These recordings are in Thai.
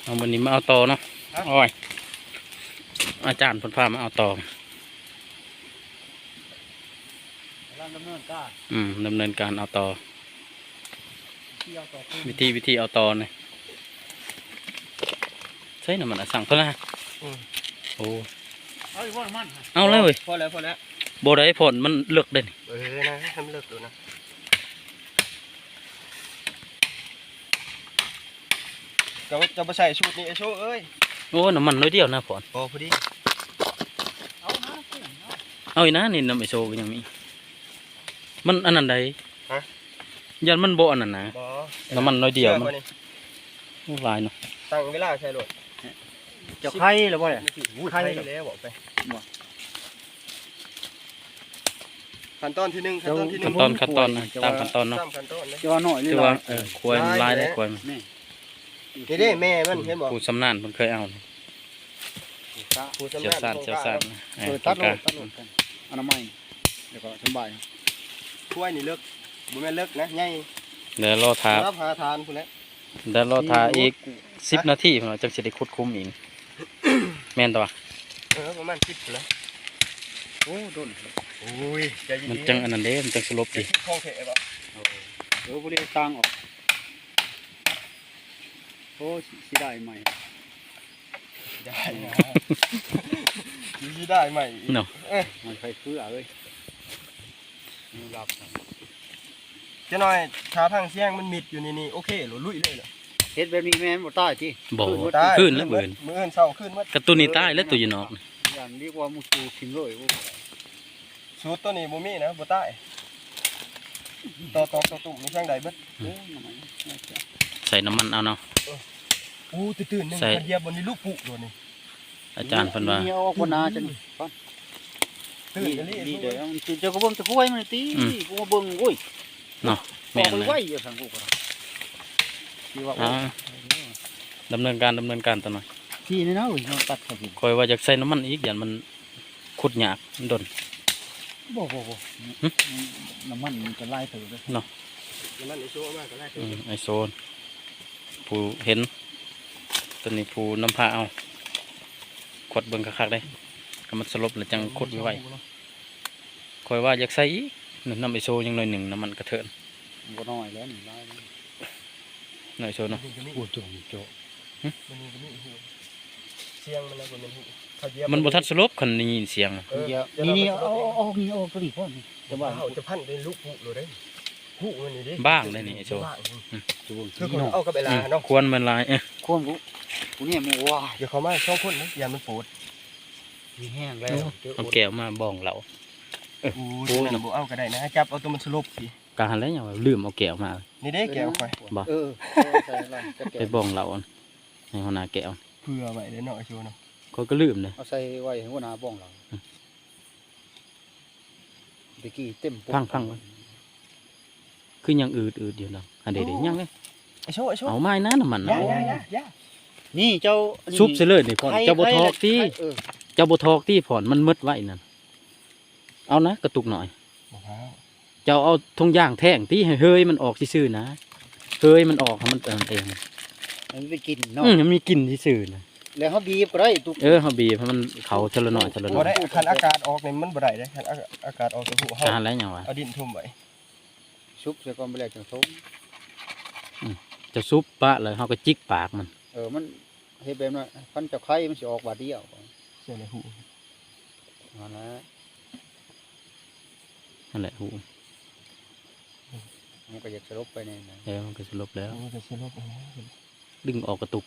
เอาวันนี้มาเอาตอเนาะโอ้ยอาจารย์พนพามาเอาตอดำเนินการดำเนินการเอาตอวิธีเอาตอเนี่ยใช่น้ำมันสั่งเท่าไหร่โอ้เอาเลยเว้ยพอแล้วโบได้ผลมันเลือกเด่นนะทำเลิกดูนะจะมาใส่ชุดนี้ไอ้โชว์เอ้ยโอ้น้ำมันน้อยเดียวนะผลพอดีเอาอีกนะนี่น้ำไอโซก็ยังมีมันอันนั้นใดยันมันโบอันนั้นนะน้ำมันน้อยเดียวมันลายเนาะตั้งเวลาใช่หรอจะไข่หรือว่าเนี่ยไข่แล้วบอกไปขั้นตอนที่หนึ่งขั้นตอนนะตามขั้นตอนเนาะจะว่าหน่อยจะว่าควรลายได้ควรนี่ได้แม่มันเห็นบอกผู้สำนานมันเคยเอาเชี่ยวชาญตัดโลดกันอนามัยเดี๋ยวก็สบายถ้วยนี่เลิกบุแม่เลิกนะง่ายเดี๋ยวรอทารับหาทานคุณแล้วเดี๋ยวรอทาอีก10 นาทีเราจะได้คุดคุ้มอีกแม่นตัวประมาณ10แล้วโอ้โดนโอ้ยมันจังอันนั้นเด้มันจังสลบดิคลองเทป่ะบริตังออกโอ้สิได้ใหม่ได้ใหม่เนาะมันใครคือเลยมีรับจะหน่อยชาทางเสียงมันมิดอยู่นี่โอเคหรือลุยเลยเหรอเฮ็ดแบบนี้แม่นบ่ตายที่บ่ขึ้นแล้วเบิ่นมื้อเช้าขึ้นกระตุ้นนี่ตายแล้วตัวอยู่นอกอย่างเรียกว่ามุตูทิ้งเลยสูตรตัวนี้บ่มีนะบ่ตายต่อตุ่มมีช่างใดเบิดใส่น้ำมันเอาเนาะตื่นนึงเดียบนนี้ลูกปุโดนนี่อาจารย์เพิ่นว่านี่เอาคนนาจังตื่นนี่เดี๋ยวตื่นเจ้าก็เบิ่งตะคุยมันตีกูมาเบิ่งโอ้ยเนาะแม่นเลยไว้อยู่ทางกูก็ที่ว่าดำเนินการตอนนั้นที่นี่นะเราตัดเขาสิคอยว่าอยากใส่น้ำมันอีกอย่างมันขุดยากมันดนบ่น้ำมันมันจะไล่เถอะเนาะน้ำมันไอโซมากก็ไล่เถอะไอโซนผู้เห็นตัวนี้ผู้น้ำผ้าเอาขดเบิ่งคักๆได้ก็มันสลบแล้วจังขุดไว้คอยว่าอยากใส่อีกน้ำไอโซยังหน่อยหนึ่งน้ำมันกระเทินบ่น้อยแล้วนี่ได้หน่อยโซเนาะโอ้โจเสียงมันแล้วบนมันหูมันบ่ทันสลบคันได้ยินเสียงนี่เอาก็ดีพ่อนี่แต่ว่าจะพันเป็นลูกหูเลยหูมันนี่ดิบ้างเลยนี่ไอโซคือเอากับเวลาเนาะควรมันลายควรกูเนี่ยมันว้าเดี๋ยวเขามาช่องคนนะอย่ามันปวดมีแห้งแล้วเอาแก้วมาบ้องเราเอาก็ได้นะจับเอาตัวมันสลบสิการแล้วอย่างลืมเอาแก้วมานี่ได้แก้วคอยบ่ไปบ้องเราในหัวหน้าแก้วเพื่อไว้เดี๋ยวหน่อยชัวร์เนาะก็ลืมเลยเอาใส่ไว้หัวหน้าบ้องเราตะกี้เต็มพังคือยังอืดเดียวนะอันเดี๋ยวยังเลยเอาไม้นะน้ำมันนี่เจ้าซุปเสลยนี่ผ่อนเจ้าบทอกที่เจ้าบทอกที่ผ่อนมันมืดไว้นั่นเอานะกระตุกหน่อยเจ้าเอาทงย่างแท่งที่เฮ้ยมันออกซื่อนะเฮ้ยมันออกมันเองมันไปกินเนาะมันมีกลิ่นซื่อนะแล้วเขาบีบก็ได้ตุกเขาบีบเพราะมันเขาเทละหน่อยได้คันอากาศออกเนี่ยมันบ่ได้เลยคันอากาศออกจะหูเขาการแล้วอย่างวะเอาดินทุ่มไว้ซุปใส่ก้อนไปเลยจังทุ่มจะซุปปะเลยเขาก็จิกปากมันมันเฮ็ดแบบนั้นพันเจ้าไข่มันสิออกบาดเดียวเสียในหูนั่นแหละหูมันก็อยากสลบไปเนี่ยมันก็สลบแล้วมันก็สลบดึงออกกระตุก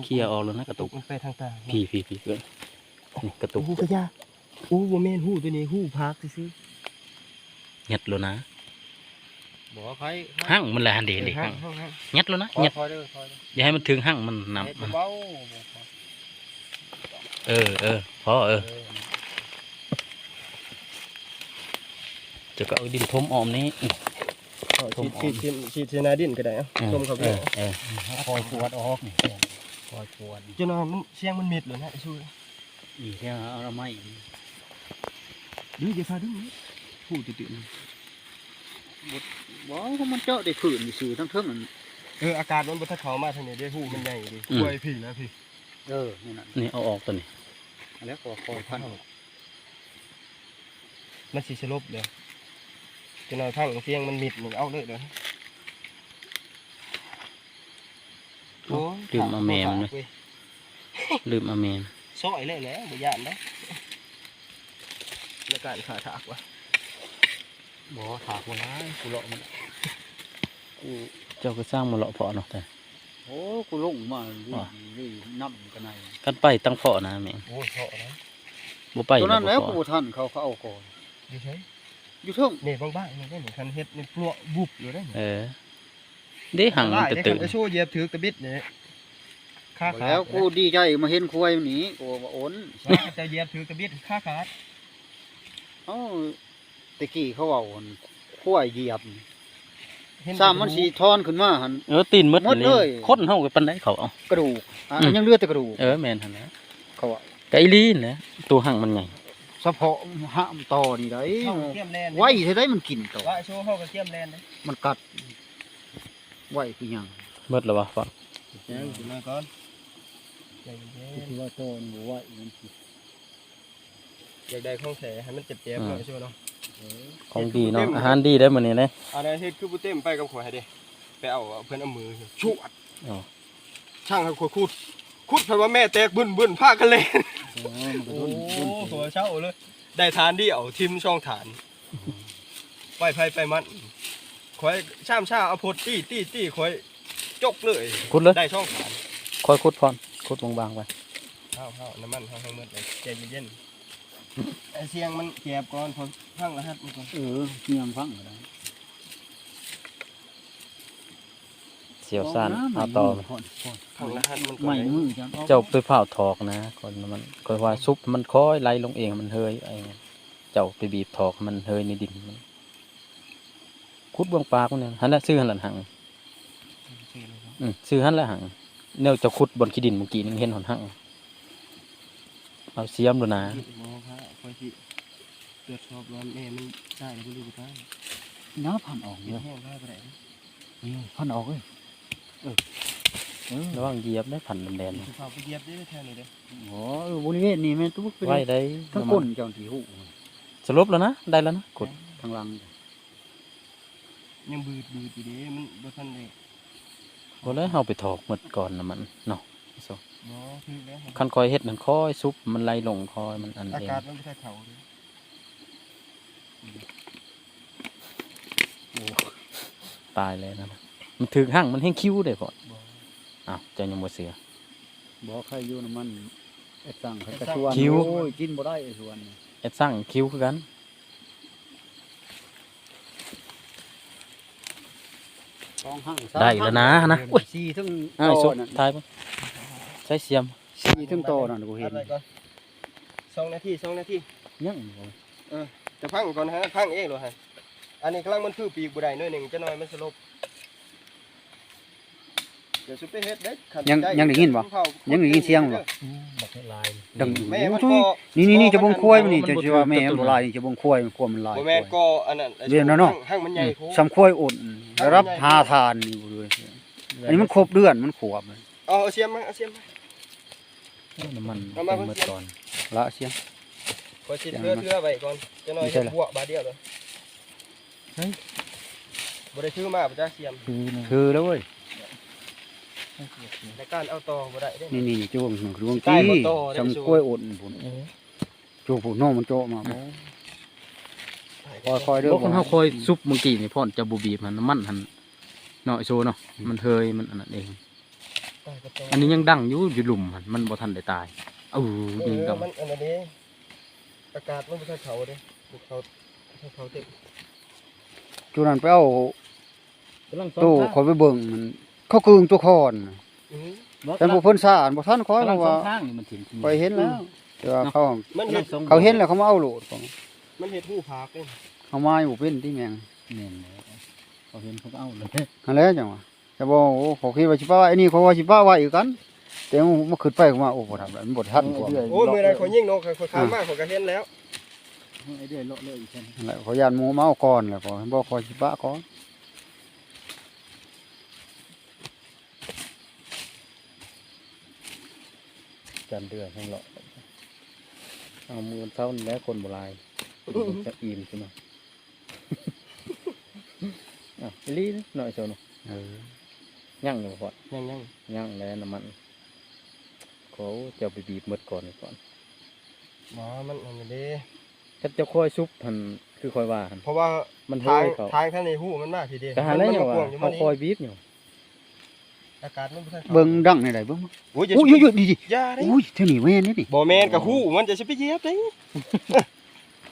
เคลียร์ออกแล้วนะกระตุกไปทางตาพี่เกินกระตุกหูกระยาโมเมนหูตัวนี้หูพักซื้อยัดแล้วนะบอกว่าหั่งมันแหละเด็กยัดแล้วนะยัดอย่าให้มันถึงหั่งมันนำพอจะก็เอาดินทมออมนี้ชีนาดินก็ได้ชมเขาไปคอยปวดออกคอยปวดจนมันเสียงมันมิดเลยนะช่วยอีกแค่เอาไม้ดื้อจะพาดื้อพูดตื่นบอกว่ามันเจาะได้ฝืนสื่อทั้งมัน อากาศมันบ่ทันเข้ามาทางนี้เด้หูมันใหญ่ดิกล้วยพี่แล้วพี่ นี่น่ะ นี่เอาออกตัวนี้ แล้วก็คอยพัน มันสิสลบเด้อจะนอนพังเสียงมันมิดนี่เอาเลยเด้อโอ้ย ลืมเอาแม่มันเลยลืมเอาแม่ ซอยเลยแหละบ่ย่านเด้อแล้วการขาถากวะ บ่ถากบ่หลายกูเลาะมันกู เจ้าก็สร้างมาเลาะเพาะเนาะแต่ โอ้กูลงมานี่น้ำกันใน กันไปตั้งเพาะนะแม่ง โอ้ยเพาะนะ บ่ไป ตัวนั้นแล้ว บ่ กู เพาะ ท่านเขาเอาก่อน อยู่ใช่ อยู่เทิง นี่บางๆนี่ได้นี่คันเฮ็ดนี่ปลวกบุบอยู่ได้นี่ เออเด้หังมัน ได้ ตื่ คั น นจะโชว์เหยียบถือกระบิดนี่ขาขาด แล้วกูดีใจมาเห็นควายมันหนีกูว่าโอน จะเหยียบถือกระบิดขาขาด เอ้าตะกี้เขาเอาควายเหยียบซ้ำมันสีทอนขึ้นมาหัน เออตีนหมด หมดเลย คนเฮาก็ปานใดเขาเอา กระดูกยังเหลือแต่กระดูก เออแม่นหั่นนะ เขาว่า ไก่ลีนนะตัวหังมันใหญ่ เฉพาะห้ามต่อนี่ได้ เข้าเทียมแลน ไว้เท่าได้มันกินต่อ ว่าโชว์เข้ากับเทียมแลนเด้ มันกัดไว้คือหยัง เบิดแล้ววะฟัง เดี๋ยวดูมาก่อนใจเย็น คือว่าตอนบ่ไว้มันสิ อยากได้ของแท้ให้มันเจ็บๆหน่อยโชว์เนาะ ของดีเนาะอาหารดีได้อมื้อนี้นะ อะไรเฮ็ดคือบ่เต็มไปกับข่อยให้เด้ไปเอาเพิ่นเอามือชวด อ๋อ ช่างให้ข่อยขุดเพิ่นว่าแม่แตกบึ้นๆพากันเล่น โอ้ โอ้หัวเช้าเลยได้ทานเดียวทิมช่องฐานไปไผไปมันข่อยชามชาเอาพดตี้ข่อยจกเลย ขุดเลย ได้ช่องฐาน ค่อยขุดพรขุดบางๆไป เฮาน้ำมันเฮาให้หมดเลยใจเย็นๆไอ้เสียงมันแกบก่อนพอพังรหัสมันก่อน เงียงฟังก็ได้ เสียวซ่านเอาต่อมา พังรหัสมันก่อน ไม่ เลย มือจัง เจ้าไปเผาถอกนะก่อนมันค่อยว่าซุปมันค่อยไหลลงเองมันเฮยไอ้เจ้าไปบีบถอกมันเฮยในดินมันขุดเบื้องปากมันเนี่ยหันละซื้อหันละหังซื้อหันละหังแนวจะขุดบนขี้ดินเมื่อกี้นึงเห็นหนหังเอาเสียมดูนะ หมอพระข่อยสิตรวจสอบว่าแม่มันได้หรือบ่รู้ได้ น้าพันออก กิน เยอะ แห้งได้บ่ได้ พันออกเลย ระวังเหยียบได้ผันแดน สิเข้าไปเหยียบได้แท้นี่เด้อ โอ้บริเวณนี้แม่ตุ๊ก ไว้ได้ ทั้งก้นเจ้าที่หู สรุปแล้วนะได้แล้วนะกด ทางหลัง ยังบืดอยู่เด้มันบ่ทันได้ บ่เลยเฮาไปถอกหมดก่อนนะมันเนาะ บ่คือแล้ว คันคอยเฮ็ดนั่นค่อยซุปมันไหลลงคอยมันอัน อา เอง กาศมันบ่ทันเข้าเด้อ ตายเลยนะมันถึกหั่งมันแห้งคิ้วได้พอ บ่ อ้าวเจ้ายังบ่เสีย บอกใครอยู่น้ำมันไอ้สั่งเขาจะชวน คิ้ว โอ้ยกินบ่ได้ไอ้ชวน เอ็ดสร้างคิ้วคือกัน ต้องหั่ง ได้แล้วนะนะอุ้ย สี่ทั้ง อ้าว โต สุด นั่น ท้ายบ่ใช้เสียม สี่ทั้งโตนั่นกูเห็น อะไรก่อน2นาที2นาที ยัง จะพังก่อนฮะพังเองเหรอฮะอันนี้กำลังมันคือปีกบ่ได้หน่อยหนึงจะน้อยมันสลบเดี๋ยวสุดไปเฮ็ดเด้คัน ยังได้ยินบ่ยังได้ยินเสียงบ่ บักลาย ดัง แม่มัน โอ้ ก็ ยนี่จะบงควายมันนี่จะว่าแม่มันบ่ลายนี่จะบงควายมันควายมันลาย บ่แม่นก็อันนั้น เรียนแล้วเนาะ ห้างมันใหญ่โพ สำควายอุ่นรับหาทานนี่บ่เลยอันนี้มันครบเดือนมันขวบเลย เอาเสียมมาเอาเสียมมา น้ำมัน เอามา เต็ม เพิ่ เมื่ น อก่อน ละเสียง ขอสิเทื่อไว้ก่อนจะน้อย ไม่ใช่ เฮ็ด ล่ะ บวกบาดเดียวเลยบ่ได้ถือมาบ่จ้าเสียม คือแล้วเว้ย ในการเอาต่อบ่ได้เด้ นี่จ้วงดวง ใต้ กี้ บ่โตได้ สำควายอุ่นพุ่นจูพุ่นน้องมันโจมาบ่คอยๆเด้อ พวกคนเฮาคอยซุปเมื่อกี้นี่พ่อนจะบ่บีบมันน้ำมันหั่นเนาะไอ้โซเนาะมันเฮยมันอันนั้นเอง อันนี้ยังดังอยู่หลุมหั่นมันบ่ทันได้ตายเอ้ายิงดัง มันอันนี้อากาศมันบ่ทันเข้าเด้บ่เข้าเต็ม จูนั้นไปเอาตู้คอยไปเบิ่งมันเขากึ่งตัวคอน อือ แต่บ่เพิ่นซ่านบ่ทันคอย กำลังสอ ว่าง ข้างนี่มันถิ่ม ไปเห็นแล้วแต่ว่าเขา มันเฮ็ด เขาเห็นแล้วเขามาเอาโหลดของ มันเฮ็ดหูผากเด้ เขามาอยู่เป็นที่แมง แม่นแล้วเขาเห็นเขาก็เอาเลย นั่นแหละจังว่าแต่บ่โอ้เขาคิดว่าสิป้าไว้ไอ้นี่เขาว่าสิป้าไว้อีกกันแต่มันขึ้นไปก็มาโอ้บ่ทำแล้วมันบ่ทันพวก โอ้ยมื้อนั้นข่อยยิงนกข่อยข้ามมาข่อยก็เห็นแล้ว ไอ้เดือยเลาะเลยอีกเช่น นั่นแหละเขาย่านหมูมาเอาก่อนแล้วก็บ่ขอสิป้าก่อน จันเดือนให้เลาะเอามือเท้านี่แหล้วคนโบราณมันจะอิ่มใช่ไหมอ่ะอีหลีหน่อยโซน เอยั่งอยู่ก่อน ยัง ยั่งแล้วน้ำมันเขาจะเอาไปบีบหมดก่อนก่อน บ่มันอันนี้เด้ ถ้าจะค่อยซุปหันคือค่อยว่าหัน เพราะว่า มัน ทาง เฮ้ยเขา ทางท่านในหูมันมาพี่เด้ ก็หาแล้วอยู่ มัน ว่า มาอยู่ เขาคอยบีบอยู่ อากาศมันบ่ทัน เบิ่งดังในใดเบิ่ง โอ้ย อุ้ยอยู่ๆดี อย่าเด้ ๆอุ้ยเท่านี้แม่นนี่ดิ บ่แม่นกับหูมันจะสิไปเหยียบเด้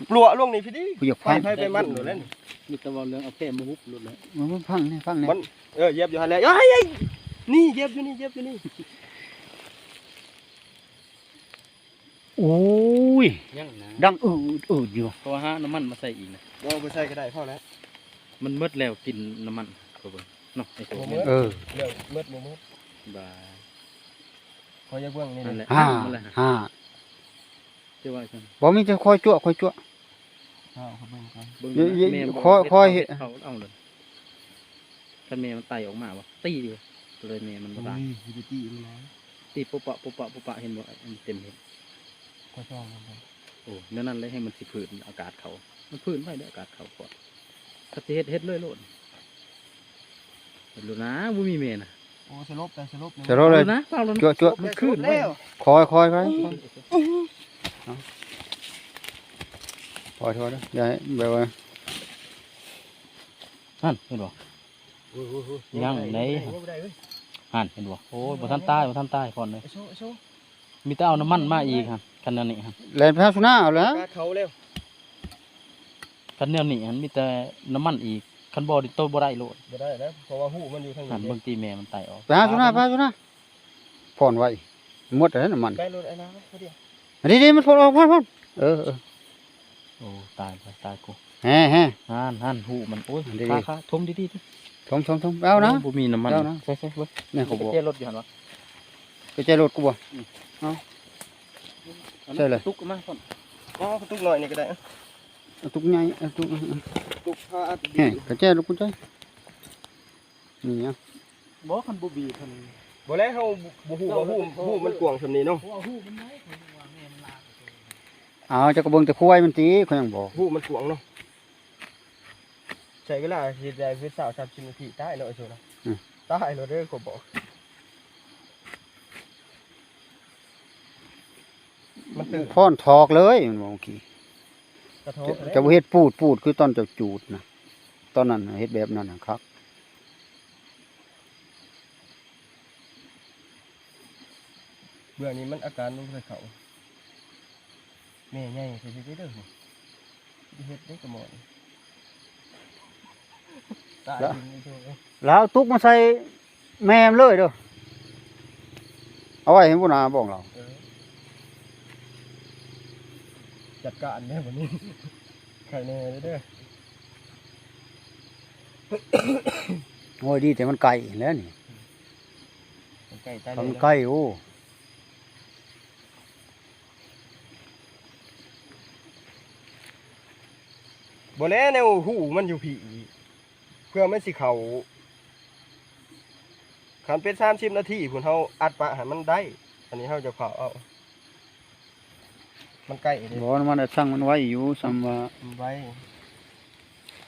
ปลัวลงนี่พี่ดิ กูอยาก ไป ฟัง ไปมันโดดแล้วนี่ มีแต่ว่าเรื่องเอาแค่มาฮุบหลุดแล้ว มันฟังนี่ฟังนี่ มันเหยียบอยู่หั่นแหละเอ้ยนี่เหยียบอยู่นี่เหยียบอยู่นี่ โอ้ย ยั่งนะ ดังอยู่ เพราะว่าหาน้ำมันมาใส่อีกนะ บ่ไปใส่ก็ได้พอแล้ว มันหมดแล้วกินน้ำมันเขาเบิ่งเนาะไอ้โซ บ่หมด เออ เรื่องมืดบ่มืด บาย ขออย่าเบิ่งนี่ นั่นแห นี่ ละ ห้า นั่นแหละ ห้า เจ้าว่าจัง บ่มีจะคอยจั่วคอยจั่ว เอาเขาเบิ่งก่อน เบิ่ง เยอะๆ แม่บอก ค่อยๆเฮ็ด เอาเลยถ้าแม่มันไต่ออกมาวะตีดิเลยแม่มันบ่ตาย สิไปตีมันนะ ตีปุ๊บปะปุ๊บปะปุ๊บปะเห็นบ่มันเต็มเห็น ขอซ่อมมันก่อน โอ้นั่นเลยให้มันสิพื้นอากาศเขามันพื้นไว้เด้ออากาศเขาก่อนถ้าสิเฮ็ดเลยโลดเฮ็ดโลดนะบ่มีแม่น่ะ โอ้สลบแต่สลบ จะรอเลย โดนะเฝ้าแล้วนะ จั่ว มันขึ้นไว้ แล้ว คอยไปคอยเด้ออย่าให้แบบว่า นั่นเห็นบ่ ยังไหน หันเห็นบ่โอ้ยบ่ทันตายบ่ทันตายก่อนเลย ไอ้โชว์ไอ้โชว์ มีแต่เอาน้ำมันมาอีกครับคันแนวนี้ครับ แล่นพาสุนาเอาแล้ว กาเขาเร็ว คันแนวนี้หันมีแต่น้ำมันอีกคันบ่ดิโตบ่ได้โลด บ่ได้แล้วเพราะว่าหูมันอยู่ทาง หัน นี้ เบิ่งตีแม่มันไตออก ไปหาสุนาผ่อนไว้หมดแล้วน้ำมัน ใกล้รถไอ้น้ำเขาเดียว อันนี้มันผ่อนออกผ่อนเออ โอ้ตายไปตายกู แฮ่หันหูมันโอ้ย ดีๆ ค่าทมดีๆดิ ทมเอานะ บ่มีน้ำมัน เอานะ ใส่ๆเบิ่ง นี่เขาบอก เจ๊รถอยู่หั่นวะ ไปใจรถกูบ่ ใช่เลย ตุกมาก่อน อ๋อตุกหน่อยนี่ก็ได้ เอาตุกใหญ่เอาตุก ตุกพาอัด แฮ่กระใจรถกูใจนี่อ่ะ บ่คันบ่บีคัน บ่แล้วเฮาบ่ฮู้ว่าหูมันกว้างส่ำนี้เนาะ เพราะว่าหูมันน้อยคนว่าแม่มันลาก เอาจะกระเบิงแต่ควายมันตีเขายังบอก หูมันกว้างเนาะใช้เวลาสิได้คือ20-30นาทีตายเนาะไอ้โชว์นะตายแล้วเด้อเขาบอกมันตื่น พ่อนทอกเลยมันบอกเมื่อกี้ กระทบ จะบ่เฮ็ดปูดคือตอนเจ้าจูดนะตอนนั้นน่ะเฮ็ดแบบนั้นนะครับ เบื่อนี้มันอาการลงใส่เขาแม่ใหญ่ใส่สิเด้อสิเฮ็ดได้กระหมอนตายจริงไอ้โชว์เอ้ย แล้วเอาตุกมาใส่แม่มเลยเด้อเอาไว้ให้ผู้นาบอกเรา จัดการแม่วันนี้ ไข่แน่เลยเด้อ โอ้ยดีแต่มันไกลแล้วนี่ มันไก่ตาย ทำ เลย ไกลโอ้ บ่แล้วแนวหูมันอยู่ผีเพื่อมันสิเข้าคันเป็น30นาทีพุ่นเฮาอัดปะให้มันได้ อันนี้เฮาจะเผาเอา มันใกล้เด้ บอกว่ามันน่ะสั่งมันไว้อยู่ซ้ำว่า มันไว้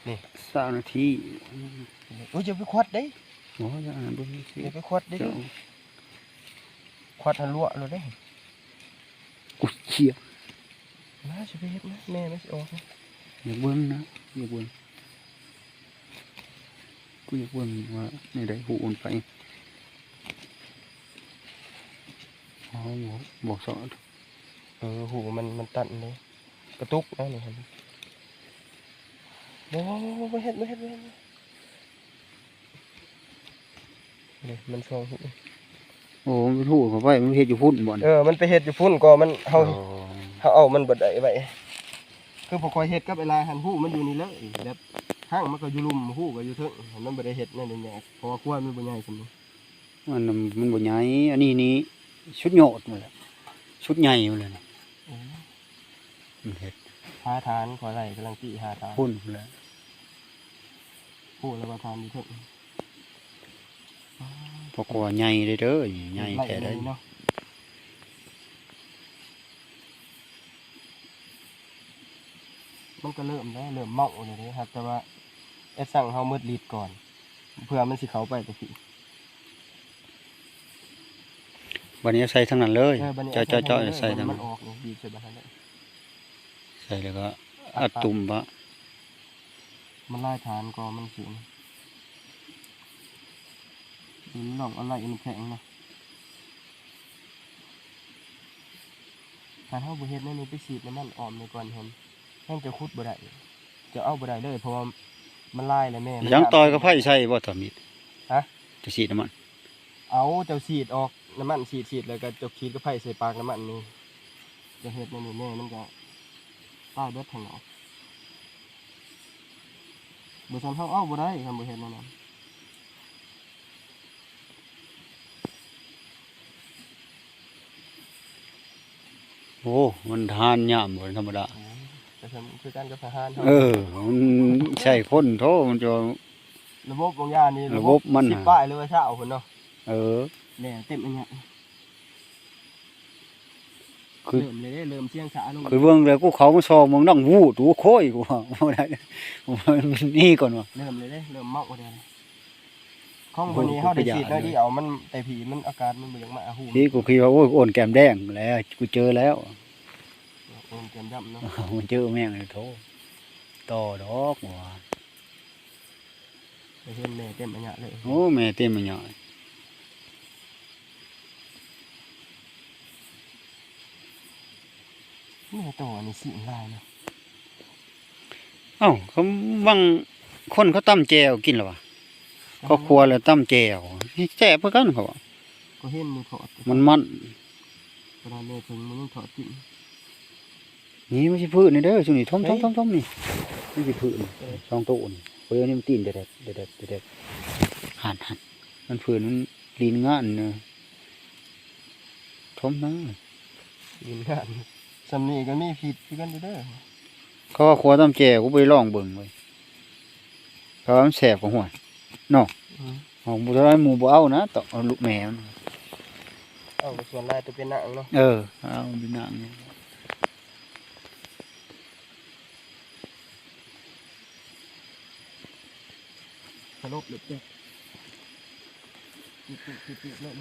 3 นาที โอ้ยอย่าไปควัดเด้ บ่จะอ่านเบิ่งสิ อย่าไปควัดเด้ เจ้า ควัดหันรั่วเลยเด้ อุ้ยเชี่ย มาสิไปเฮ็ดนะแม่มันสิออกนะ อย่าเบิ่งนะอย่าเบิ่งกูอยากเบิ่งว่าในใดหูอุ่นไปอ๋อบอกสอน หูมันตันเลยกระตุกนะนี่ครับบ่เฮ็ดนี่มันช่วงหู โอ้มันเป็นหูเขาไปมันเฮ็ดอยู่พุ่นบ่น มันไปเฮ็ดอยู่พุ่นก็มันเฮา อ๋อ เอามันบ่ได้ไว้คือบ่ค่อยเฮ็ดกับเวลาหันหูมันอยู่นี่เลยแบบห้างมันก็อยู่ลุ่มหูก็อยู่เทิงมันบ่ได้เฮ็ดนั่นนี่แหละเพราะว่ากล้วยมันบ่ใหญ่ซั่นนี่ มันน่ะมันบ่ใหญ่อันนี้นี่ชุดโยดมาแล้วชุดใหญ่มาเลยนี่มันเฮ็ด หาทานขอไล่กำลังติหาทาน พุ่นมาแล้ว หูแล้วว่าทานอยู่เทิง เพราะว่าใหญ่เด้อใหญ่แท้ได้ เนาะ มันก็เริ่มแล้วเริ่มเมาเลยเด้ครับแต่ว่าไอ้สั่งเฮามืดลีดก่อนเพื่อมันสิเข้าไปตะกี้ วันนี้ใส่ทั้งนั้นเลย บัดนี้ เจาะใส่ทั้ง มั นั้น น ออกนี่บีบใส่บัดนั้นเลย ใส่แล้วก็อัดตุ่มปะ มันไล่ฐานก่อนมันสิมันลองอะไรมันแข็งนะถ้าเฮาบ่เฮ็ดแนวนี้ไปฉีดน้ำมันออมในก่อนเห็นแห้งจะขุดบ่ได้จะเอาบ่ได้เลยเพราะว่ามันไล่แล้วแม่มัน ยังต่อยก็ไผ่ใส่บ่ตอมีด ฮะ จะฉีดน้ำมัน เอาเจ้าฉีดออกน้ำมันฉีดแล้วก็เจ้าขีดก็ไผ่ใส่ปากน้ำมันนี่จะเฮ็ดแนวนี้แม่มันก็ตายเบิดทั้งหมดบ่ซั่นเฮาเอาบ่ได้คันบ่เฮ็ดแนวนั้น โอ้มันทานยามบ่ธรรมดา แต่ฉันคือการกับทหาร เออมันใช่คนโทมันจะ ระบบบางอย่างนี่ ระบบมัน สิบป้ายหรือว่าเช้าพุ่นเนาะ เออ แหน่เต็มอันเนี้ย คือ เริ่มเลยเด้เริ่มเสียงสาลง คือเบิ่งเลยกูเขามาซอมึงนั่งวูดูโค้ยกูว่าบ่ได้นี่ก่อนว่ะ เริ่มเลยเด้เริ่มเมาเลยข้องบนนี้เฮาได้ฉีดน้อยเดียวมันแต่ผีมันอาการมันบ่อยากมาหู ที่กูคิดว่าโอ้ยโอนแก้มแดงแล้วกูเจอแล้ว โอนเต็มย่ำเนาะ มันเจอแม่งเลยโทต่อดอกว่ะ ไปเห็นแม่เต็มอันเนี้ยเลย โอ้แม่เต็มมันหน่อย นี่ต่อนี่สิลายเนาะ เอ้าเขาบางคนเขาตำแจวกินหรอวะก็ครัวแล้วตำแจวแซ่บเพื่อกันเขาว่า ก็เห็นมือถอด มัน กระดาษแม่ถึงมันยังถอดกิน นี่ไม่ใช่พืชนี่เด้อช่วงนี้ท่อมนี่ไม่ใช่พืชช่องโตนี่เฮ้ยนี่มันตีนเด็ดหันมันพืชมันลีนงานเนอะท่อมนะ ยินกันสำนีก็มีผิดคือกันอยู่เด้อ เขาว่าครัวตำแจวกูไปลองเบิ่งไว้เขาว่ามันแสบกว่าหัวเนาะ อืม ของบุตรหมูบ่เอานะต้องเอาลูกแม่มัน เอาส่วนลายตัวเป็นหนังเนาะ เออเอาเป็นหนังเนี่ย สลบหลุดเด้ติดๆๆๆเนาะ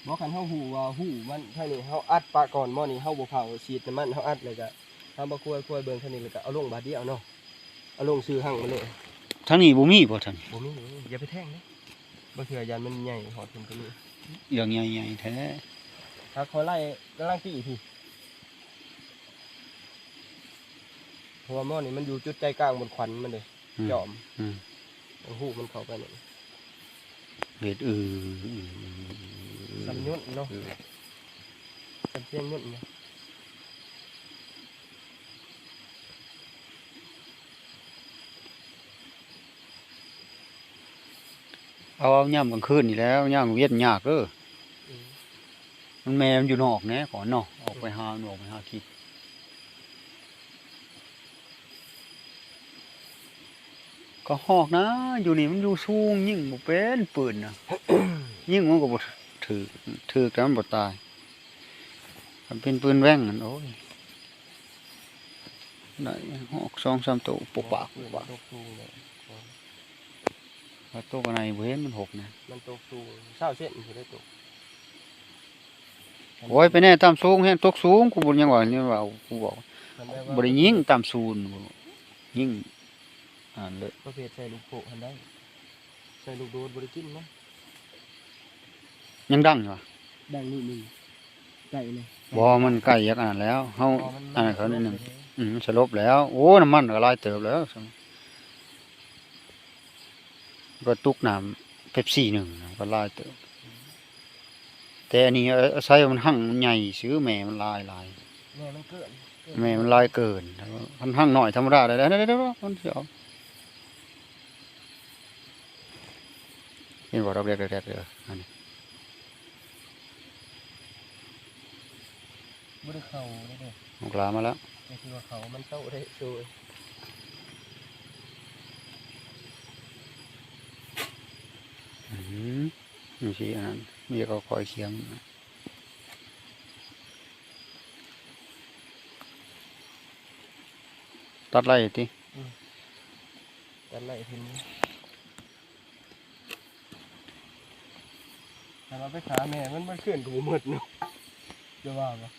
บ่คันเฮาฮู้ว่าฮู้มันเท่านี้เฮาอัดปะก่อนบ่นี่เฮาบ่เผาฉีดน้ำมันเฮาอัดเลยก็เฮาบ่คุยเบิ่งเท่านี้แล้วก็เอาลงบาดเดียวเนาะเอาลงซื้อหั่งมาเลย ทั้งนี้บ่มีบ่ท่าน บ่มีอย่าไปแท่งนะบ่เถื่อยันมันใหญ่หอดขึ้นตัวนี้ อย่างใหญ่ๆแท้ ถ้าเขาไล่กำลังตีพี่เพราะว่าหม้อนี่มันอยู่จุดใจกลางบนขวัญมันเลยจอม อืม หูมันเข้าไปนี่ เฮ็ดสำยุนเนาะสำเสียงยุนเนาะ เอาย่ำกลางคืนนี่แล้วย่ำเวียนยากเด้อมันแม่มันอยู่นอกแหน่ก่อนเนาะออกไปหามันออกไปหากินก็ฮอกนะ อยู่นี่มันอยู่สูงยิ่งบ่เป็นปืนนะ ยิ่งมันก็บ่ถือแต่มันบ่ตายมันเป็นปืนแว่งนั่นโอ้ยได้ฮอก2-3ตัวปุกปาก มันตกสูงเลย ว่าตัวกันไหนบ่เห็นมันหกนะ มันตกสูง20 เซนสิได้ตก โอ้ยไปแน่ตามสูงแฮงตกสูงกูบ่ยังว่านี่ว่ากูบอก คันได้ว่า บ่ได้ยิงตามศูนย์บ่ยิงเลย ประเภทใส่ลูกโป่งคันได้ใส่ลูกโดดบ่ได้กินนะ ยังดังอยู่ว่ะ ดังนี่ไก่เลย บ่มันใกล้ยักอันนั้นแล้วเฮาอันนั้นเขานิดนึงมันสลบแล้ว โอ้น้ำมันก็หลายเติบแล้วก็ตุกน้ำเป๊ปซี่1ก็หลายเติบแต่อันนี้อาศัยมันหั่งมันใหญ่ซื้อแม่มันหลาย แม่มันเกิน แม่มันหลายเกินมันหั่งน้อยธรรมดาได้ๆๆมันสิเอาเห็นบ่ดอกแดกๆเด้ออันนี้ บ่ได้เข้าได้เด้อ ออกลามาแล้ว ก็คือว่าเขามันเต้าได้สวย นี่สิอันนั้นมีก็คอยเคียง ตัดไล่ติ ตัดไล่ทิมถ้าเราไปขาแม่มันเคลื่อนกูมืดเนาะจะว่าปะ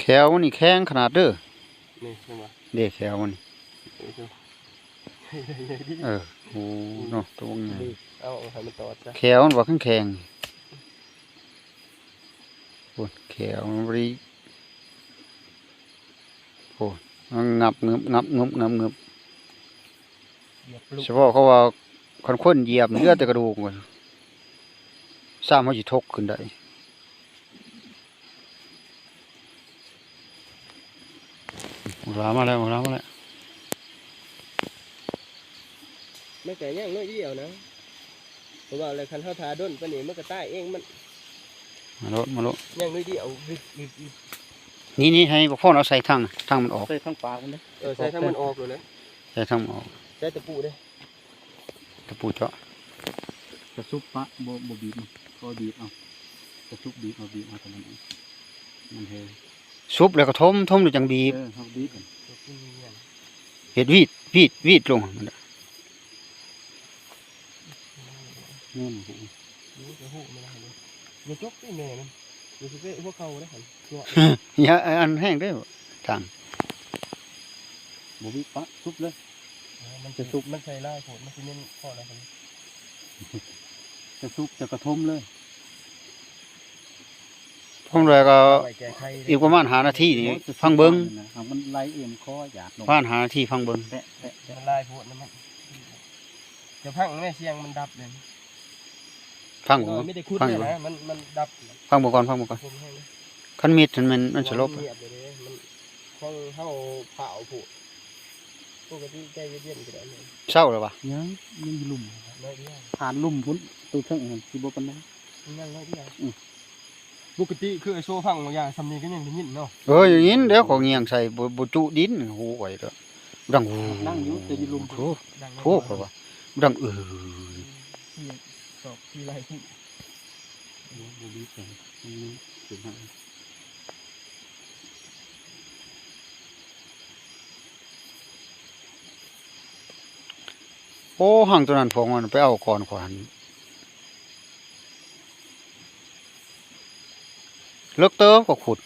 แขวมันนี่แข็งขนาดเด้อ นี่ใช่ไหม เด้แขวมันนี่ ดี โอ้เนาะตัวใหญ่ เอาให้มันตอดจ้ะ แขวมันว่าแข็งโอ้แขวมันบ่ได้โอ้มันงับเงึบงับงึบงับงึบ เหยียบปลุก เฉพาะเขาว่าคนเหยียบเหลือแต่กระดูกมันสร้างเขาสิทกขึ้นได้มาแล้ว ไม่แต่ย่างน้อยเดียวนะเพราะว่าอะไรคันเท้าทาด้นปะนี่มันก็ใต้เองมัน มาโล ย่างน้อยเดียว นี่ให้พ่อเอาใส่ทั้งมันออก ใส่ทั้งปากมันเด้ ใส่ทั้งมันออกเลยนะ ใส่ทั้งมันออก ใส่ตะปูเด้ ตะปูเจาะ จะซุปปะบ่บีบมันก็บีบเอาจะซุปบีบเอาแต่มันเฮ ซุปแล้วก็ทมดูจังบีบ เฮาบีบ เฮ็ดวีดลงมัน นี่ นี่จะหูมันอะไรอย่าจกที่แม่มันอย่าสิเปพวกเขาได้หันตัว อย่าอันแห้งได้อทาง บ่บีบปะซุปเลย มันจะซุปมันใส่ไล่โผล่มันจะเน้นข้ออะไรกัน จะซุปจะกระทมเลย พวกเราก็ ไปแก้ไข อีกประมาณ5นาทีนี่ฟังเบิ่ง มันไหลเอ็มคออยากลง ประมาณ5นาทีฟังเบิ่ง แตะ มันไล่โผล่นั่นมันจะพังแม่เสียงมันดับเลย ฟังบ่ ไม่ได้คุดเลยนะมันดับ ฟังบ่ก่อนคันมีดมันสลบ เงียบเลยมันคงเข้าเผาโผล่ปกติใจเย็นๆก็ได้เลย เศร้าแล้ววะ ยังลุ่ม น้อยเดียว ผ่านลุ่มพุ่นตัวเทิงสิบ่ปานใด ยังน้อยเดียวปกติคือไอ้โซ่พังบางอย่างทำนี้ก็ยังได้ยินเนาะ อย่างนี้เดี๋ยวของเงียงใส่บ่จุดินหูไว้เด้อดังหู นั่งอยู่แต่อยู่ลุ่ม โคกแล้ววะดังสอบที่ไรที่ บ่บีบแต่ถึงให้ โอ้ห่างตัวนั้นพงมันไปเอาก่อนขวานเลิกเติมก็ขุด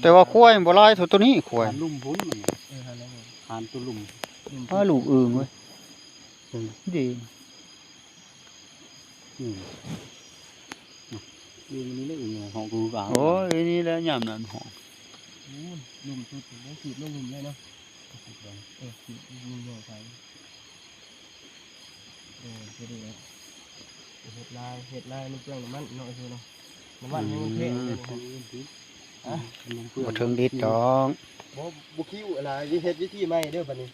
แต่ว่าควายมันบ่หลายเท่าตัวนี้ควาย ผ่านลุ่มพุ่นมัน ฮันแล้ว ผ่านตัวลุ่ม ลูกอึ่งเว้ยดี อยู่นี่เลยห้องกูกลาง โอ้ยนี่แหละยามนั้นหอม ลุ่มสุดแล้วขีดลุ่มเลยเนาะขีดลุ่มใหญ่ไปจะได้เห็ดลายมันเปลืองน้ำมันเนาะคือเนาะน้ำมันยังเท่เลย บ่ถึงดิดดอก บุคิวอะไรเฮ็ดวิธีใหม่เด้อบัดนี้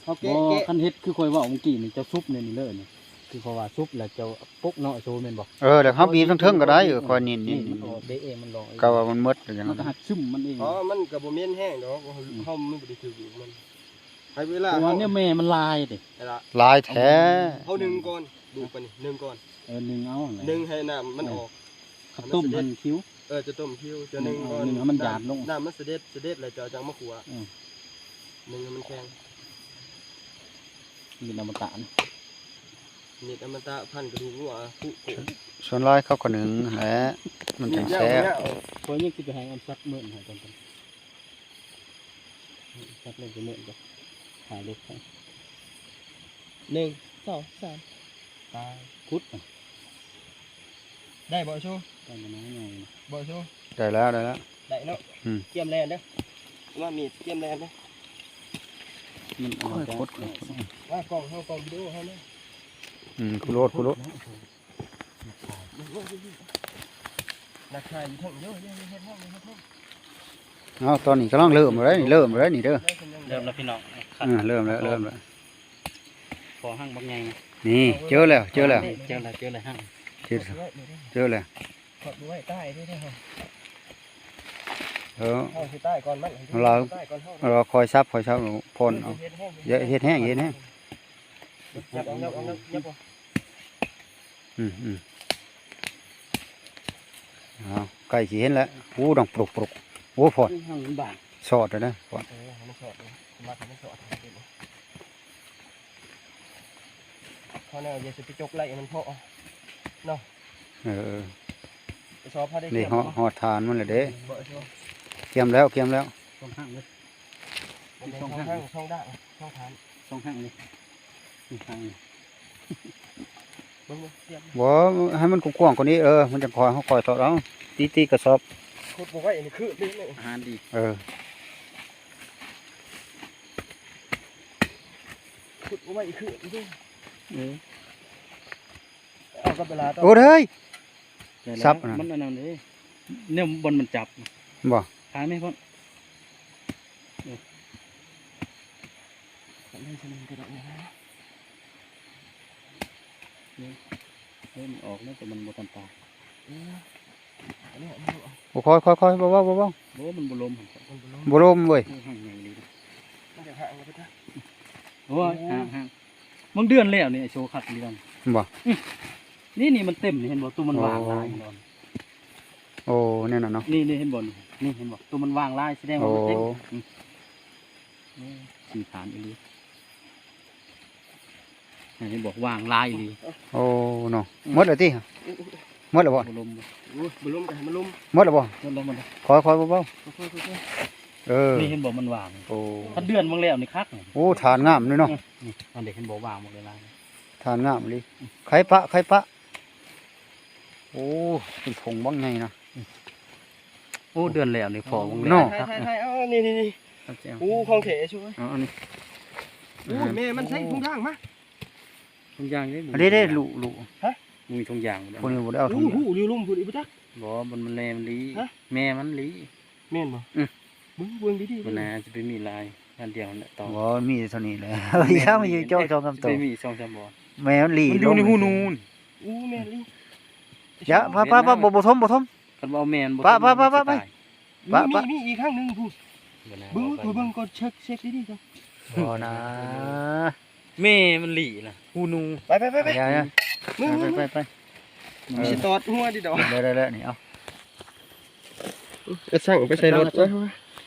เฮา บ่ แกะ คันเฮ็ดคือค่อยว่าเมื่อกี้นี่จะซุปนี่เลยนี่คือเพราะว่าซุปแล้วจะปุ๊กเนาะโซแม่นบ่ แล้วเขาบีบทั้งเทิงก็ได้ควายนี่ มันออกเด้เองมันลอย ก็ว่ามันหมดอย่าง มัน นั้น ก็หักซึมมันเอง อ๋อมันก็บ่แม่นแห้งดอกเฮามันบ่ได้ถือมันให้เวลา เพราะว่าเนี่ยแม่มันลายดิ ลายแท้ เฮานึ่งก่อนดูปะนี่นึ่งก่อน นึ่งเอา นึ่งให้น้ำมันออก ข้าวต้มพันคิ้ว จะต้มคิวจะนึ่งก่อน นึ่งให้มันหยาบลง น้ำมันเสด็จแล้วจะเอาจังมะขัวนึ่งให้มันแข็ง มีน้ำตาล นี่อมตะพันกระดูกหัวผู้ ส่วนลายเขาก็หนึ่งแหละมันจังแซ่บ เพราะยังคิดจะให้อันซักเมื่อหายตอนซักเลยจะเมื่อก็หายเล็กไป 1 2 3ตาย คุด ได้บ่ชู ตอนนั้นไง บ่ชู ได้แล้ว ได้เนาะเกียมแลนเด้อว่ามีเกียมแลนเด้อ มันเอาแต่ ว่ากล่องเฮากล่องวิดีโอเฮาเนาะ คุโรด ราคาอยู่เท่าเยอะเฮ็ดห้อง เอาตอนนี้กำลังเริ่มเลยนี่เด้อ เริ่มแล้วพี่น้อง เริ่มแล้ว พอห้างบางไง นี่เจอแล้ว เจอแล้วห้าง เจอแล้ว ขอดไว้ใต้ด้วยเด้อ เอา สิใต้ก่อนมัน เราคอยซับพ่นเอาเฮ็ดแห้ง ยับเอาใกล้สิเห็นแล้วดังปลุกโอ้พอด ห้างมันบาง สอดเลยนะก่อน ให้มันสอดเลยมาทำให้สอดพอแนวอย่าสิไปจกไล่มันเพาะเนาะ เออ ไปชอบพาได้ นี่ เกี่ยว หอดทานมันเลยเด้ บ่ชอบ เกียมแล้วเกียมแล้ว ช่องห้างเลย ช่องข้างช่องด่างช่องฐาน ช่องห้างเลยนี่ห้างนี่ เบิ่งเทียบ บ่ให้มันกว้างๆกว่านี้มันจะคอยเขาคอยต่อเอาตีกระสอบ ขุดบ่ไว้อันนี้คือนี่ อาหารดี ขุดบ่ไว้อีกคือนี่ เออ เอากับเวลาต่อ โอ้เฮ้ย ได้แล้ว ซับนะ มันอันนั้นเลยเนี่ยบอลมันจับ บ่ ทายไหมพ่อ ได้สนิมกระดกนะ เฮ้ยมันออกแล้วแต่มันบ่ทันตาย อันนี้มัน โอ้ค่อยๆเบาๆเบา โอ้มันบ่ลมหั่นครับ มันบ่ลง ๆบ่ลมเว้ย โอ้ห่างใหญ่ดีนะ มันจะห่างกันไปจ้ะ โอ้ยห่างมึงเดือนแล้วนี่ไอ้โชว์คัดนี่ดัน บ่ นี่มันเต็มนี่เห็นบ่ตัวมันวางลายนอน โอ้เนี่ยน่ะเนาะ นี่เห็นบ่นี่เห็นบ่ตัวมันวางลายแสดงว่ามันเต็ม โอ้ สีฐานอีหลีเห็นบอกวางลายอีหลี โอ้เนาะหมดแล้วติหมดแล้วบ่ บ่ลมบ่ โอ้ยบ่ลงกันให้มันลง หมดแล้วบ่ ลมมัน ค่อยๆเบา ค่อยๆ ๆ นี่เห็นบอกมันวาง โอ้ ถ้าเดือนมึงแล้วนี่คักนี่ โอ้ทานงามเลยเนาะ นี่อันเด็กเห็นบอกวางหมดเลยลาย ทานงามเลยไข่ปะโอ้เป็นผงบ้างไงนะ โอ้เดือนแล้วนี่พอมึง เนาะ แล้ว ถ่ายเอานี่โอ้ของเถช่วย เอาอันนี้ โอ้ยแม่มันใส่ถุงย่างมา ทุงยางนี่ อันนี้ได้ลุ มีทุงยางบ่ คนนี้บ่ได้เอาถุ โอ้ ง โหริ้วลุ่มพูดอีกปะจ๊ะ บ่มันแลมันลี ฮะ แม่มันลี แม่นบ่เบิ่งดีๆ มันน่าจะไปมีลายอันเดียวนั่นแหละต่อ บ่มีเท่านี้แหละย่ามาอยู่เจ้าจองคำโต ไปมี2-3บ่อ แม่มันหลี มันอยู่ในหูนูน โอ้แม่นลิ อย่าป้าบ่ทม คันว่าเอาแม่นบ่ ป้า ต้อง ไป มีอีกข้างนึงพูด บ่น่า เบิ่ง เอาไป เบิ่งก่อนเช็คดีๆจ้ะ บ่นะ แม่มันหลีล่ะหูนู ไป อย่า มึง ไป สิตอดหัวดิดอก ได้นี่เอา สั่งไปใส่รถไว้